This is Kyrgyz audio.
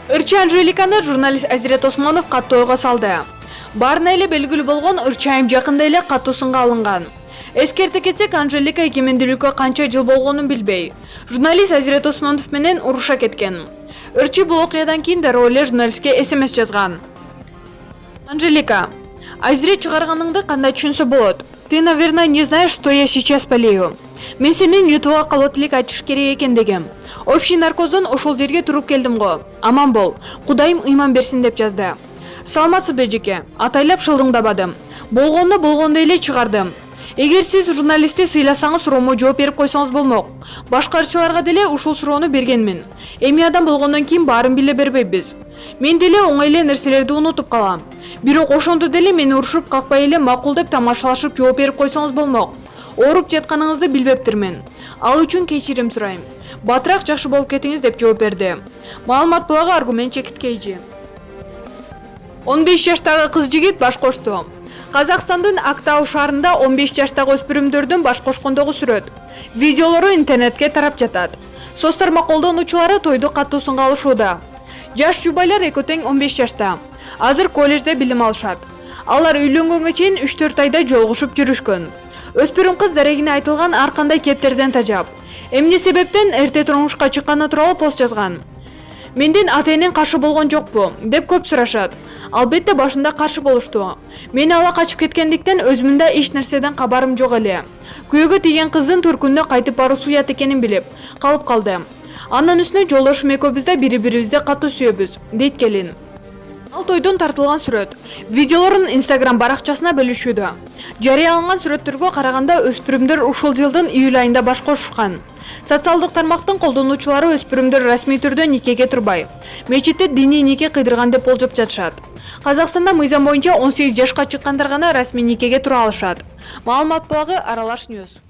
Ырчы Анжеликаны журналист Азирет Осмонов катуу ойго салды. Барына эле белгилүү болгон ырчы айым жакында эле катуу сынга алынган. Эскерте кетсек, Анжелика экимендүүлүккө канча жыл болгонун билбей, журналист Азирет Осмонов менен уруша кеткен. Ырчы бул окуядан кийин дароо эле журналистке СМС жазган. Анжелика, Азирет чыгарганыңды кандай түшүнсө болот? Ты, наверное, не знаешь, что я сейчас болею. Мен сенин ютуга калып элек айтыш керек экен дегем. Общий наркоздон ошол жерге туруп келдим го. Аман бол. Кудайым ыйман берсин деп жазды. Саламатсызбы жеке? Атайлап шылдыңдабадым. Болгондой эле чыгардым. Эгер сиз журналистти сыйласаңыз, суроомо жооп берип койсоңуз болмок. Башка ырчыларга деле ушул суроону бергенмин. Эми адам болгондон кийин баарын биле бербейбиз. Мен деле оңой эле нерселерди унутуп калам. Бирок ошондо деле мени урушуп какпай эле макул деп тамашалашып жооп берип койсоңуз болмок. Ооруп жатканыңызды билбептирмин. Ал үчүн кечирим сурайм. Батыраак жакшы болуп кетиңиз деп жооп берди. Маалымат булагы аргумент чекиткейчи. 15 жаштагы кыз жигит баш кошту. Казакстандын Актау шаарында 15 жаштагы өспүрүмдөрдүн баш кошкондогу сүрөт. Видеолору интернетке тарап жатат. Соц тармак колдонуучулары тойду катуу сынга алышууда. Жаш жубайлар экөө тең 15 жашта. Азыр коллежде билим алышат. Алар үйлөнгөнгө чейин 3-4 айда жолугушуп жүрүшкөн. Өспүрүм кыз дарегине айтылган ар кандай кептерден тажап. Эмне себептен эрте турмушка чыкканы тууралуу пост жазган. Менден ата-энем каршы болгон жокпу деп көп сурашат. Албетте башында каршы болушту. Мени ала качып кеткендиктен өзүмдө да эч нерседен кабарым жок эле. Күйөөгө тийген кыздын төркүнүнө кайтып баруу суят экенин билип калып калдым. Андан үстүнө жолдошум экөөбүз да бири-бирибизди катуу сүйөбүз, дейт келин. Ал тойдон тартылган сүрөт. Видеолорун Instagram баракчасына бөлүшүүдө. Жарыяланган сүрөттөргө караганда өспүрүмдөр ушул жылдын июль айында баш кошушкан. Социалдык тармактын колдонуучулары өспүрүмдөр расмий түрдө никеге турбай, мечитте диний нике кыйдырган деп болжоп жатышат. Казакстанда мыйзам боюнча 18 жашка чыккандар гана расмий никеге тура алышат. Маалымат булагы Аралаш Ньюс.